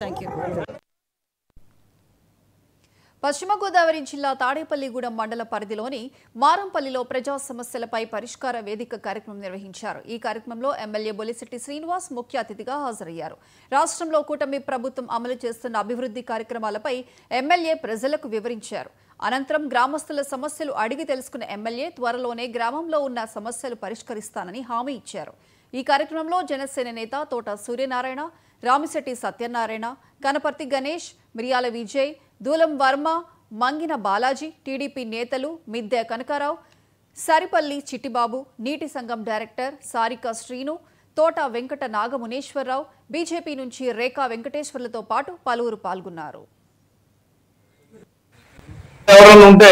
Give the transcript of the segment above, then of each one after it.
Thank you. పశ్చిమ గోదావరి జిల్లా తాడేపల్లిగూడెం మండల పరిధిలోని మారంపల్లిలో ప్రజా సమస్యలపై పరిష్కార వేదిక కార్యక్రమం నిర్వహించారు. ఈ కార్యక్రమంలో ఎమ్మెల్యే బొలిశెట్టి శ్రీనివాస్ ముఖ్య అతిథిగా హాజరయ్యారు. రాష్ట్రంలో కూటమి ప్రభుత్వం అమలు చేస్తున్న అభివృద్ధి కార్యక్రమాలపై ఎమ్మెల్యే ప్రజలకు వివరించారు. అనంతరం గ్రామస్తుల సమస్యలు అడిగి తెలుసుకున్న ఎమ్మెల్యే త్వరలోనే గ్రామంలో ఉన్న సమస్యలు పరిష్కరిస్తానని హామీ ఇచ్చారు. ఈ కార్యక్రమంలో జనసేన నేత తోట సూర్యనారాయణ, రామిశెట్టి సత్యనారాయణ, కనపర్తి గణేష్, మిరియాల విజయ్, దూలం వర్మ, మంగిన బాలాజీ, టీడీపీ నేతలు మిద్దె కనకారావు, సరిపల్లి చిట్టిబాబు, నీటి సంఘం డైరెక్టర్ సారిక శ్రీను, తోట వెంకట నాగమునేశ్వరరావు, బీజేపీ నుంచి రేఖా వెంకటేశ్వర్లతో పాటు పలువురు పాల్గొన్నారు. ఎవరైనా ఉంటే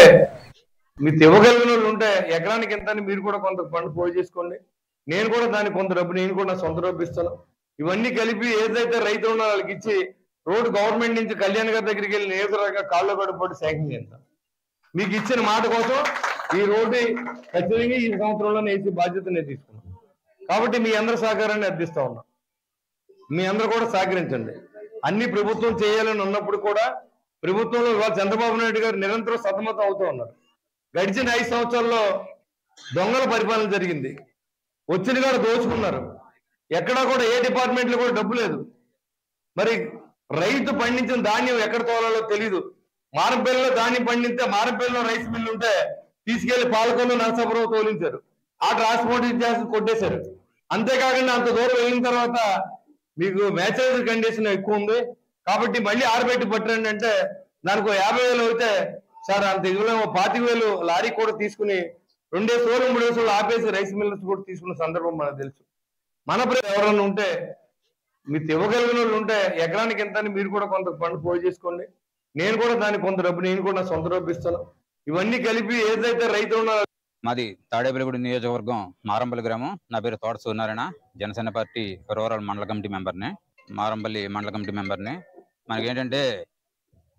మీరు ఇవ్వగలిగిన వాళ్ళు ఉంటే ఎకరానికి ఎంత అని మీరు కూడా కొంత ఫండ్ పోయి చేసుకోండి. నేను కూడా దానికి కొంత డబ్బు నేను కూడా నా సొంత డబ్బు ఇస్తాను. ఇవన్నీ కలిపి ఏదైతే రైతులు ఉన్నారో వాళ్ళకి ఇచ్చి రోడ్డు గవర్నమెంట్ నుంచి కళ్యాణ్ గారి దగ్గరికి వెళ్ళి నేతలుగా కాళ్ళు పడిపోయి శాంక్షన్ చేస్తాం. మీకు ఇచ్చిన మాట కోసం ఈ రోడ్డు ఖచ్చితంగా ఈ సంవత్సరంలోనే వేసి బాధ్యత నేను తీసుకున్నాను. కాబట్టి మీ అందరి సహకారాన్ని అర్థిస్తా ఉన్నా. మీ అందరూ కూడా సహకరించండి. అన్ని ప్రభుత్వం చేయాలని ఉన్నప్పుడు కూడా ప్రభుత్వంలో ఇవాళ చంద్రబాబు నాయుడు గారు నిరంతరం సతమతం అవుతూ ఉన్నారు. గడిచిన 5 సంవత్సరాల్లో దొంగల పరిపాలన జరిగింది. వచ్చిన కూడా దోచుకున్నారు. ఎక్కడా కూడా ఏ డిపార్ట్మెంట్లో కూడా డబ్బు లేదు. మరి రైతు పండించిన ధాన్యం ఎక్కడ తోలాలో తెలీదు. మారంపల్లిలో ధాన్యం పండితే మారంపల్లిలో రైస్ మిల్లు ఉంటే తీసుకెళ్లి పాలకొల్లు నరసాపురం తోలించారు. ఆ ట్రాన్స్పోర్ట్ చేసి కొట్టేశారు. అంతేకాకుండా అంత దూరం వెళ్ళిన తర్వాత మీకు మ్యాచరైజ్ కండిషన్ ఎక్కువ ఉంది కాబట్టి మళ్ళీ ఆరబెట్టి పట్టండి అంటే దానికి 50,000 అయితే సార్ అంత ఇవ్వలేము, 25,000 లారీ కూడా తీసుకుని 2 రోజులు 3 రోజులు ఆపేసి రైస్ మిల్లర్స్ కూడా తీసుకున్న సందర్భం మనకు తెలుసు. మన ఎవరైనా ఉంటే మీరు ఇవ్వగలిగిన వాళ్ళు ఉంటే ఎకరానికి ఎంత అని మీరు కూడా కొంత ఫండ్ పోయి చేసుకోండి. నేను కూడా దానికి కొంత డబ్బు నేను కూడా నా సొంత డబ్బు ఇస్తాను. ఇవన్నీ కలిపి ఏదైతే రైతులు ఉన్నారో. మాది తాడేపల్లిగూడెం నియోజకవర్గం మారంపల్లి గ్రామం. నా పేరు తోట సూర్యనారాయణ, జనసేన పార్టీ రూరల్ మండల కమిటీ మెంబర్ని, మారంపల్లి మండల కమిటీ మెంబర్ని. మనకేంటంటే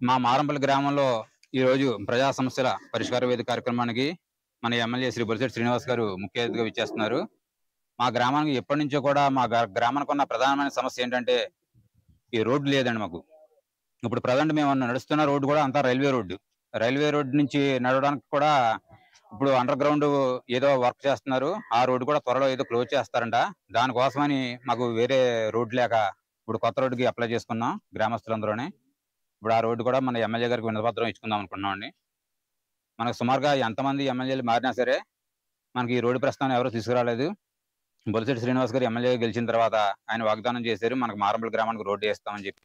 మా మారంపల్లి గ్రామంలో ఈరోజు ప్రజా సమస్యల పరిష్కార వేదిక కార్యక్రమానికి మన ఎమ్మెల్యే శ్రీ బొలిశెట్టి శ్రీనివాస్ గారు ముఖ్య అతిథిగా విచ్చేస్తున్నారు. మా గ్రామానికి ఎప్పటి నుంచో కూడా మా గ్రామానికి ఉన్న ప్రధానమైన సమస్య ఏంటంటే ఈ రోడ్డు లేదండి మాకు. ఇప్పుడు ప్రజెంట్ మేము నడుస్తున్న రోడ్డు కూడా అంతా రైల్వే రోడ్డు నుంచి నడవడానికి కూడా ఇప్పుడు అండర్ గ్రౌండ్ ఏదో వర్క్ చేస్తున్నారు. ఆ రోడ్డు కూడా త్వరలో ఏదో క్లోజ్ చేస్తారంట. దానికోసమని మాకు వేరే రోడ్డు లేక ఇప్పుడు కొత్త రోడ్డుకి అప్లై చేసుకున్నాం గ్రామస్తులందరూనే. ఇప్పుడు ఆ రోడ్డు కూడా మన ఎమ్మెల్యే గారికి వినతిపత్రం ఇచ్చుకుందాం అనుకున్నామండి. మనకు సుమారుగా ఎంతమంది ఎమ్మెల్యేలు మారినా సరే మనకి ఈ రోడ్డు ప్రస్తావన ఎవరు తీసుకురాలేదు. బొలిశెట్టి శ్రీనివాస్ గారు ఎమ్మెల్యే గెలిచిన తర్వాత ఆయన వాగ్దానం చేశారు మనకు మారంపల్లి గ్రామానికి రోడ్డు వేస్తామని చెప్పి.